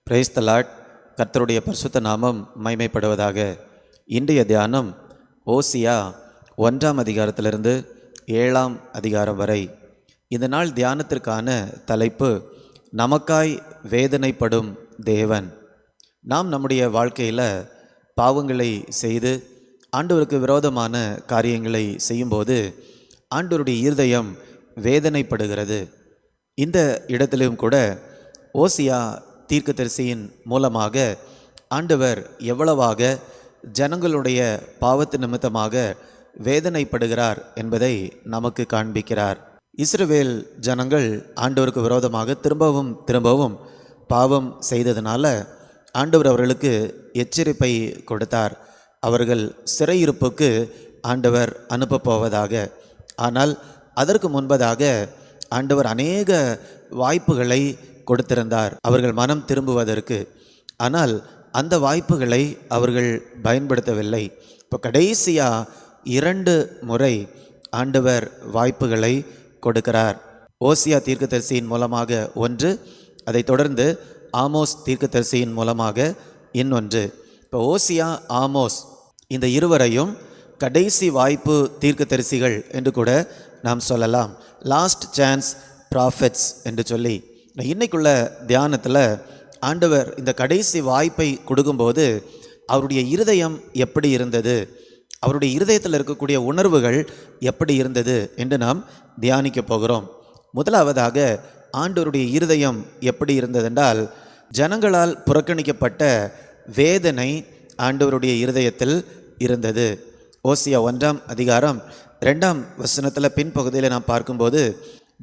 Praise the Lord. கர்த்தருடைய பரிசுத்த நாமம் மகிமைப்படுவதாக. இன்றைய தியானம் ஓசியா 1ஆம் அதிகாரத்திலிருந்து 7ஆம் அதிகாரம் வரை. இந்த நாள் தியானத்திற்கான தலைப்பு நமக்காய் வேதனைப்படும் தேவன். நாம் நம்முடைய வாழ்க்கையில் பாவங்களை செய்து ஆண்டவருக்கு விரோதமான காரியங்களை செய்யும்போது ஆண்டவருடைய இருதயம் வேதனைப்படுகிறது. இந்த இடத்திலும் கூட ஓசியா தீர்க்கதரிசியின் மூலமாக ஆண்டவர் எவ்வளவாக ஜனங்களுடைய பாவத்து நிமித்தமாக வேதனைப்படுகிறார் என்பதை நமக்கு காண்பிக்கிறார். இஸ்ரவேல் ஜனங்கள் ஆண்டவருக்கு விரோதமாக திரும்பவும் பாவம் செய்ததுனால ஆண்டவர் அவர்களுக்கு எச்சரிப்பை கொடுத்தார். அவர்கள் சிறையிருப்புக்கு ஆண்டவர் அனுப்ப போவதாக. ஆனால் அதற்கு முன்பதாக ஆண்டவர் அநேக வாய்ப்புகளை கொடுத்திருந்தார் அவர்கள் மனம் திரும்புவதற்கு. ஆனால் அந்த வாய்ப்புகளை அவர்கள் பயன்படுத்தவில்லை. இப்போ கடைசியாக 2 முறை ஆண்டவர் வாய்ப்புகளை கொடுக்கிறார். ஓசியா தீர்க்கதரிசியின் மூலமாக ஒன்று, அதை தொடர்ந்து ஆமோஸ் தீர்க்கதரிசியின் மூலமாக இன்னொன்று. இப்போ ஓசியா, ஆமோஸ் இந்த இருவரையும் கடைசி வாய்ப்பு தீர்க்கதரிசிகள் என்று கூட நாம் சொல்லலாம். லாஸ்ட் சான்ஸ் ப்ராஃபெட்ஸ் என்று சொல்லி இன்னைக்குள்ள தியானத்தில் ஆண்டவர் இந்த கடைசி வாய்ப்பை கொடுக்கும்போது அவருடைய இருதயம் எப்படி இருந்தது, அவருடைய இருதயத்தில் இருக்கக்கூடிய உணர்வுகள் எப்படி இருந்தது என்று நாம் தியானிக்க போகிறோம். முதலாவதாக ஆண்டவருடைய இருதயம் எப்படி இருந்ததென்றால், ஜனங்களால் புறக்கணிக்கப்பட்ட வேதனை ஆண்டவருடைய இருதயத்தில் இருந்தது. ஓசியா 1ஆம் அதிகாரம் 2ஆம் வசனத்தில் பின்பகுதியில் நாம் பார்க்கும்போது,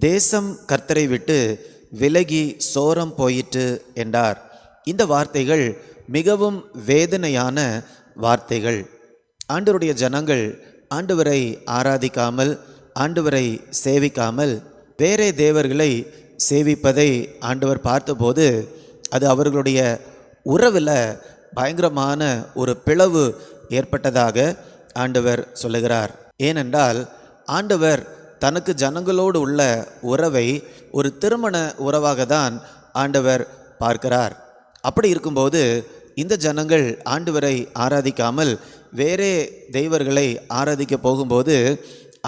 தேசம் கர்த்தரை விட்டு விலகி சோரம் போயிற்று என்றார். இந்த வார்த்தைகள் மிகவும் வேதனையான வார்த்தைகள். ஆண்டவருடைய ஜனங்கள் ஆண்டவரை ஆராதிக்காமல், ஆண்டவரை சேவிக்காமல் வேறே தேவர்களை சேவிப்பதை ஆண்டவர் பார்த்தபோது அது அவர்களுடைய உறவில் பயங்கரமான ஒரு பிளவு ஏற்பட்டதாக ஆண்டவர் சொல்லுகிறார். ஏனென்றால் ஆண்டவர் தனக்கு ஜனங்களோடு உள்ள உறவை ஒரு திருமண உறவாக தான் ஆண்டவர் பார்க்கிறார். அப்படி இருக்கும்போது இந்த ஜனங்கள் ஆண்டவரை ஆராதிக்காமல் வேறே தெய்வர்களை ஆராதிக்க போகும்போது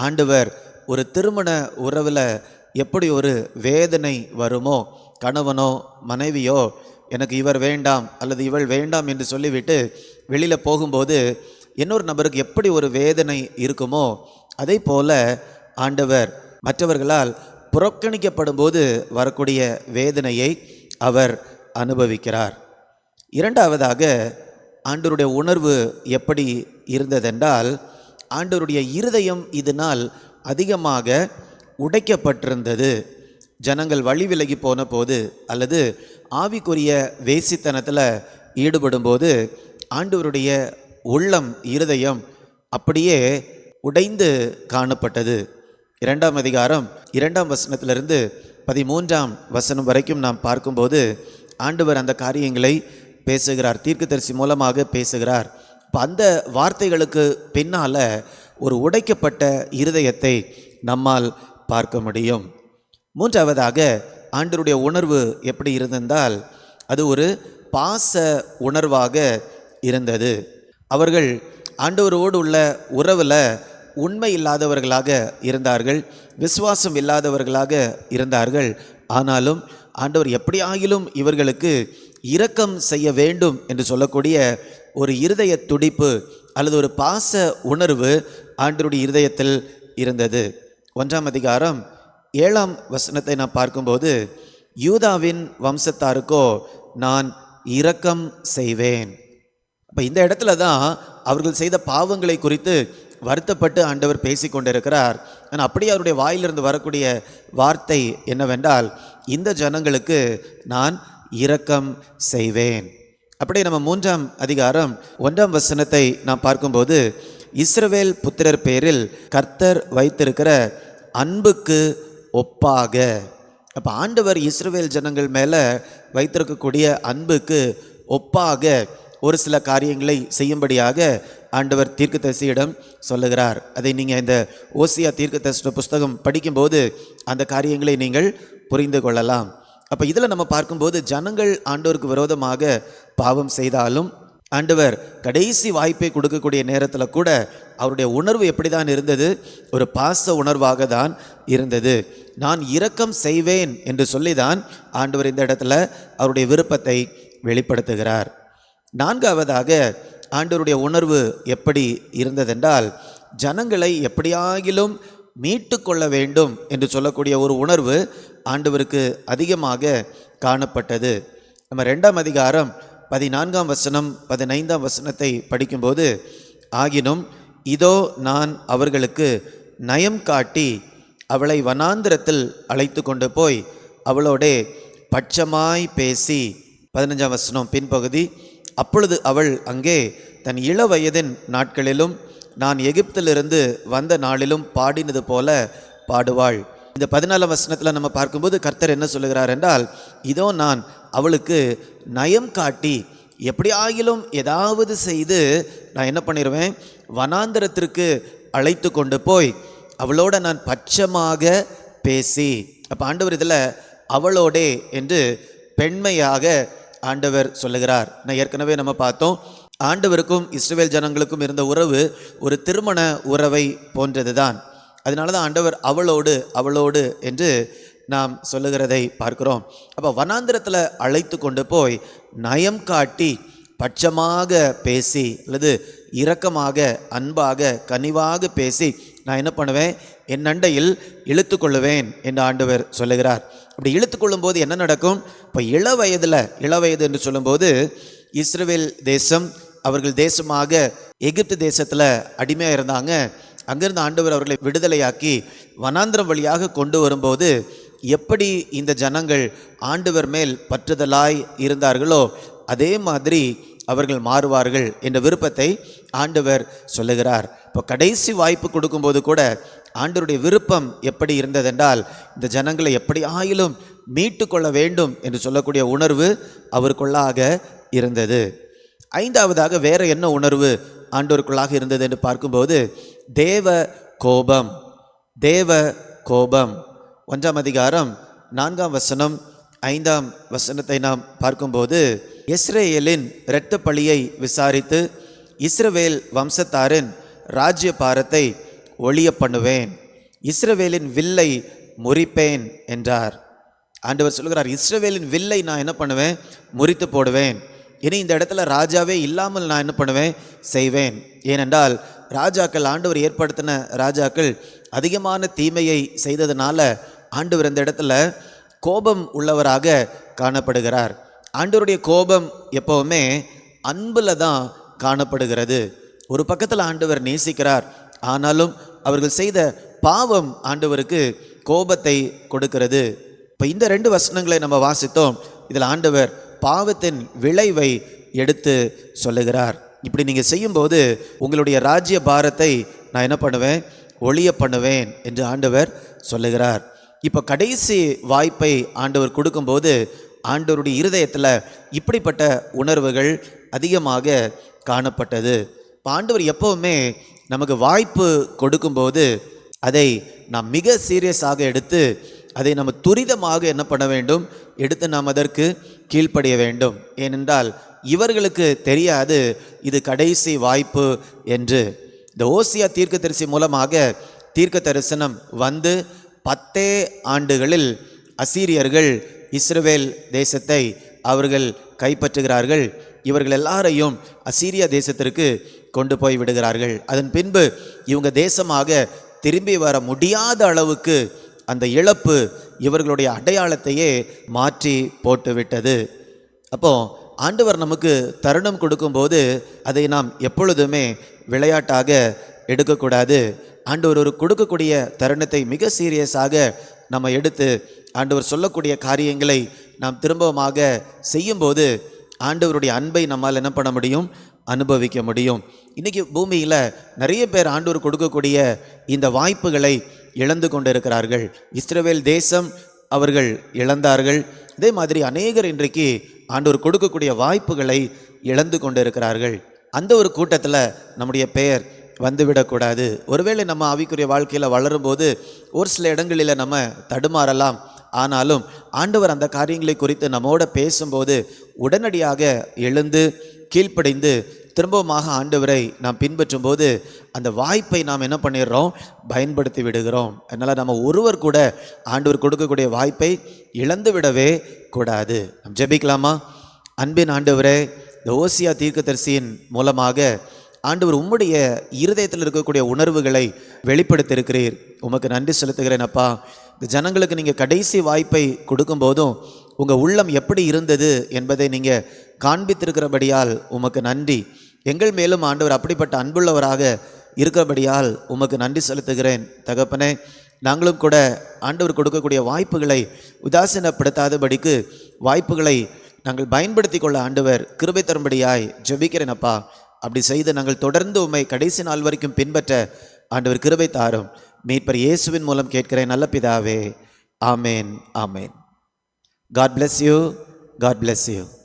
ஆண்டவர் ஒரு திருமண உறவில் எப்படி ஒரு வேதனை வருமோ, கணவனோ மனைவியோ எனக்கு இவர் வேண்டாம் அல்லது இவள் வேண்டாம் என்று சொல்லிவிட்டு வெளியில் போகும்போது இன்னொரு நபருக்கு எப்படி ஒரு வேதனை இருக்குமோ, அதே போல ஆண்டவர் மற்றவர்களால் புறக்கணிக்கப்படும் போது வரக்கூடிய வேதனையை அவர் அனுபவிக்கிறார். இரண்டாவதாக ஆண்டவருடைய உணர்வு எப்படி இருந்ததென்றால், ஆண்டவருடைய இருதயம் இதனால் அதிகமாக உடைக்கப்பட்டிருந்தது. ஜனங்கள் வழி விலகி போன போது அல்லது ஆவிக்குரிய வேசித்தனத்தில் ஈடுபடும் போது ஆண்டவருடைய உள்ளம், இருதயம் அப்படியே உடைந்து காணப்பட்டது. 2ஆம் அதிகாரம் 2ஆம் வசனத்திலிருந்து 13ஆம் வசனம் வரைக்கும் நாம் பார்க்கும்போது ஆண்டவர் அந்த காரியங்களை பேசுகிறார், தீர்க்கதரிசி மூலமாக பேசுகிறார். இப்போ அந்த வார்த்தைகளுக்கு பின்னால் ஒரு உடைக்கப்பட்ட இருதயத்தை நம்மால் பார்க்க முடியும். மூன்றாவதாக ஆண்டவருடைய உணர்வு எப்படி இருந்ததால் அது ஒரு பாச உணர்வாக இருந்தது. அவர்கள் ஆண்டவரோடு உள்ள உறவில் உண்மை இல்லாதவர்களாக இருந்தார்கள், விசுவாசம் இல்லாதவர்களாக இருந்தார்கள். ஆனாலும் ஆண்டவர் எப்படியாகிலும் இவர்களுக்கு இரக்கம் செய்ய வேண்டும் என்று சொல்லக்கூடிய ஒரு இருதய துடிப்பு அல்லது ஒரு பாச உணர்வு ஆண்டவருடைய இருதயத்தில் இருந்தது. 1ஆம் அதிகாரம் 7ஆம் வசனத்தை நாம் பார்க்கும்போது, யூதாவின் வம்சத்தாருக்கோ நான் இரக்கம் செய்வேன். அப்போ இந்த இடத்துல தான் அவர்கள் செய்த பாவங்களை குறித்து வருத்தப்பட்டு ஆண்டவர் பேசி கொண்டிருக்கிறார். ஆனால் அப்படியே அவருடைய வாயிலிருந்து வரக்கூடிய வார்த்தை என்னவென்றால், இந்த ஜனங்களுக்கு நான் இரக்கம் செய்வேன். அப்படியே நம்ம 3ஆம் அதிகாரம் 1ஆம் வசனத்தை நாம் பார்க்கும்போது, இஸ்ரவேல் புத்திரர் பேரில் கர்த்தர் வைத்திருக்கிற அன்புக்கு ஒப்பாக. அப்போ ஆண்டவர் இஸ்ரவேல் ஜனங்கள் மேலே வைத்திருக்கக்கூடிய அன்புக்கு ஒப்பாக ஒரு சில காரியங்களை செய்யும்படியாக ஆண்டவர் தீர்க்கதரிசியிடம் சொல்லுகிறார். அதை நீங்கள் இந்த ஓசியா தீர்க்கதரிசி புஸ்தகம் படிக்கும்போது அந்த காரியங்களை நீங்கள் புரிந்து கொள்ளலாம். அப்போ இதில் நம்ம பார்க்கும்போது ஜனங்கள் ஆண்டவருக்கு விரோதமாக பாவம் செய்தாலும் ஆண்டவர் கடைசி வாய்ப்பை கொடுக்கக்கூடிய நேரத்தில் கூட அவருடைய உணர்வு எப்படி தான் இருந்தது? ஒரு பாச உணர்வாக தான் இருந்தது. நான் இரக்கம் செய்வேன் என்று சொல்லிதான் ஆண்டவர் இந்த இடத்துல அவருடைய விருப்பத்தை வெளிப்படுத்துகிறார். நான்காவதாக ஆண்டவருடைய உணர்வு எப்படி இருந்ததென்றால், ஜனங்களை எப்படியாகிலும் மீட்டு கொள்ள வேண்டும் என்று சொல்லக்கூடிய ஒரு உணர்வு ஆண்டவருக்கு அதிகமாக காணப்பட்டது. நம்ம 2ஆம் அதிகாரம் 14ஆம் வசனம் 15ஆம் வசனத்தை படிக்கும்போது, ஆகினும் இதோ நான் அவர்களுக்கு நயம் காட்டி அவளை வனாந்திரத்தில் அழைத்து கொண்டு போய் அவளோடே பட்சமாய் பேசி, 15ஆம் வசனம் பின்பகுதி, அப்பொழுது அவள் அங்கே தன் இளவயதின் நாட்களிலும் நான் எகிப்திலிருந்து வந்த நாளிலும் பாடினது போல பாடுவாள். இந்த 14ஆம் வசனத்தில் நம்ம பார்க்கும்போது கர்த்தர் என்ன சொல்லுகிறார் என்றால், இதோ நான் அவளுக்கு நயம் காட்டி எப்படியாகிலும் ஏதாவது செய்து நான் என்ன பண்ணிடுவேன், வனாந்திரத்திற்கு அழைத்து கொண்டு போய் அவளோட நான் பட்சமாக பேசி. அப்போ ஆண்டவர் இதில் அவளோடே என்று பெண்மையாக ஆண்டவர் சொல்லுகிறார். நான் ஏற்கனவே நம்ம பார்த்தோம், ஆண்டவருக்கும் இஸ்ரவேல் ஜனங்களுக்கும் இருந்த உறவு ஒரு திருமண உறவை போன்றது தான். அதனால தான் ஆண்டவர் அவளோடு என்று நாம் சொல்லுகிறதை பார்க்கிறோம். அப்போ வனாந்திரத்தில் அழைத்து கொண்டு போய் நயம் காட்டி பட்சமாக பேசி அல்லது இரக்கமாக அன்பாக கனிவாக பேசி நான் என்ன பண்ணுவேன், என் அண்டையில் இழுத்து கொள்ளுவேன் என்று ஆண்டவர் சொல்லுகிறார். அப்படி இழுத்து கொள்ளும்போது என்ன நடக்கும்? இப்போ இளவயது என்று சொல்லும்போது இஸ்ரவேல் தேசம் அவர்கள் தேசமாக எகிப்து தேசத்தில் அடிமையாக இருந்தாங்க. அங்கிருந்து ஆண்டவர் அவர்களை விடுதலையாக்கி வனாந்திரம் வழியாக கொண்டு வரும்போது எப்படி இந்த ஜனங்கள் ஆண்டவர் மேல் பற்றுதலாய் இருந்தார்களோ அதே மாதிரி அவர்கள் மாறுவார்கள் என்ற விருப்பத்தை ஆண்டவர் சொல்லுகிறார். இப்போ கடைசி வாய்ப்பு கொடுக்கும்போது கூட ஆண்டவருடைய விருப்பம் எப்படி இருந்ததென்றால், இந்த ஜனங்களை எப்படி ஆயிலும் மீட்டு கொள்ள வேண்டும் என்று சொல்லக்கூடிய உணர்வு அவருக்குள்ளாக இருந்தது. ஐந்தாவதாக வேற என்ன உணர்வு ஆண்டவருக்குள்ளாக இருந்தது என்று பார்க்கும்போது தேவ கோபம். 1ஆம் அதிகாரம் 4ஆம் வசனம் 5ஆம் வசனத்தை நாம் பார்க்கும்போது, இஸ்ரவேலின் இரத்த பழியை விசாரித்து இஸ்ரவேல் வம்சத்தாரின் ராஜ்ய பாரத்தை ஒழிய பண்ணுவேன், இஸ்ரவேலின் வில்லை முறிப்பேன் என்றார். ஆண்டவர் சொல்கிறார், இஸ்ரவேலின் வில்லை நான் என்ன பண்ணுவேன், முறித்து போடுவேன். இனி இந்த இடத்துல ராஜாவே இல்லாமல் நான் என்ன பண்ணுவேன், செய்வேன். ஏனென்றால் ராஜாக்கள், ஆண்டவர் ஏற்படுத்தின ராஜாக்கள் அதிகமான தீமையை செய்ததுனால ஆண்டவர் இந்த இடத்துல கோபம் உள்ளவராக காணப்படுகிறார். ஆண்டவருடைய கோபம் எப்பவுமே அன்புல தான் காணப்படுகிறது. ஒரு பக்கத்தில் ஆண்டவர் நேசிக்கிறார், ஆனாலும் அவர்கள் செய்த பாவம் ஆண்டவருக்கு கோபத்தை கொடுக்கிறது. இப்போ இந்த 2 வசனங்களை நம்ம வாசித்தோம். இதில் ஆண்டவர் பாவத்தின் விளைவை எடுத்து சொல்லுகிறார். இப்படி நீங்கள் செய்யும்போது உங்களுடைய ராஜ்ய பாரத்தை நான் என்ன பண்ணுவேன், ஒழிய பண்ணுவேன் என்று ஆண்டவர் சொல்லுகிறார். இப்போ கடைசி வாய்ப்பை ஆண்டவர் கொடுக்கும்போது ஆண்டவருடைய இருதயத்தில் இப்படிப்பட்ட உணர்வுகள் அதிகமாக காணப்பட்டது. இப்போ ஆண்டவர் எப்போவுமே நமக்கு வாய்ப்பு கொடுக்கும்போது அதை நாம் மிக சீரியஸாக எடுத்து அதை நம்ம துரிதமாக என்ன பண்ண வேண்டும், எடுத்து நாம் அதற்கு கீழ்ப்படிய வேண்டும். ஏனென்றால் இவர்களுக்கு தெரியாது இது கடைசி வாய்ப்பு என்று. இந்த ஓசியா தீர்க்கதரிசி மூலமாக தீர்க்க தரிசனம் வந்து 10 ஆண்டுகளில் அசீரியர்கள் இஸ்ரவேல் தேசத்தை அவர்கள் கைப்பற்றுகிறார்கள். இவர்கள் எல்லாரையும் அசீரியா தேசத்திற்கு கொண்டு போய் விடுகிறார்கள். அதன் பின்பு இவங்க தேசமாக திரும்பி வர முடியாத அளவுக்கு அந்த இழப்பு இவர்களுடைய அடையாளத்தையே மாற்றி போட்டுவிட்டது. அப்போ ஆண்டவர் நமக்கு தருணம் கொடுக்கும்போது அதை நாம் எப்பொழுதுமே விளையாட்டாக எடுக்கக்கூடாது. ஆண்டவர் ஒரு கொடுக்கக்கூடிய தருணத்தை மிக சீரியஸாக நம்ம எடுத்து ஆண்டவர் சொல்லக்கூடிய காரியங்களை நாம் திரும்பமாக செய்யும்போது ஆண்டவருடைய அன்பை நம்மால் என்ன பண்ண முடியும், அனுபவிக்க முடியும். இன்றைக்கி பூமியில் நிறைய பேர் ஆண்டவர் கொடுக்கக்கூடிய இந்த வாய்ப்புகளை இழந்து கொண்டு இருக்கிறார்கள். இஸ்ரவேல் தேசம் அவர்கள் இழந்தார்கள். இதே மாதிரி அநேகர் இன்றைக்கு ஆண்டவர் கொடுக்கக்கூடிய வாய்ப்புகளை இழந்து கொண்டு இருக்கிறார்கள். அந்த ஒரு கூட்டத்தில் நம்முடைய பெயர் வந்துவிடக்கூடாது. ஒருவேளை நம்ம ஆவிக்குரிய வாழ்க்கையில் வளரும்போது ஒரு சில இடங்களில் நம்ம தடுமாறலாம். ஆனாலும் ஆண்டவர் அந்த காரியங்களை குறித்து நம்மோட பேசும்போது உடனடியாக எழுந்து கீழ்ப்படிந்து திரும்பவுமாக ஆண்டவரை நாம் பின்பற்றும் போது அந்த வாய்ப்பை நாம் என்ன பண்ணிடுறோம், பயன்படுத்தி விடுகிறோம். அதனால் நம்ம ஒருவர் கூட ஆண்டவர் கொடுக்கக்கூடிய வாய்ப்பை இழந்து விடவே கூடாது. நாம் ஜெபிக்கலாமா? அன்பின் ஆண்டவரே, இந்த ஓசியா தீர்க்கதரிசியின் மூலமாக ஆண்டவர் உம்முடைய இருதயத்தில் இருக்கக்கூடிய உணர்வுகளை வெளிப்படுத்தியிருக்கிறீர். உமக்கு நன்றி செலுத்துகிறேன் அப்பா. இந்த ஜனங்களுக்கு நீங்கள் கடைசி வாய்ப்பை கொடுக்கும்போதும் உங்கள் உள்ளம் எப்படி இருந்தது என்பதை நீங்கள் காண்பித்திருக்கிறபடியால் உமக்கு நன்றி. எங்கள் மேலும் ஆண்டவர் அப்படிப்பட்ட அன்புள்ளவராக இருக்கிறபடியால் உமக்கு நன்றி செலுத்துகிறேன் தகப்பனே. நாங்களும் கூட ஆண்டவர் கொடுக்கக்கூடிய வாய்ப்புகளை உதாசீனப்படுத்தாதபடிக்கு வாய்ப்புகளை நாங்கள் பயன்படுத்தி கொள்ள ஆண்டவர் கிருபை தரும்படியாய் ஜெபிக்கிறேன் அப்பா. அப்படி செய்து நாங்கள் தொடர்ந்து உம்மை கடைசி நாள் வரைக்கும் பின்பற்ற ஆண்டவர் கிருபை தாரும். மீட்பர் இயேசுவின் மூலம் கேட்கிறேன் நல்ல பிதாவே. ஆமேன், ஆமேன். God bless you. God bless you.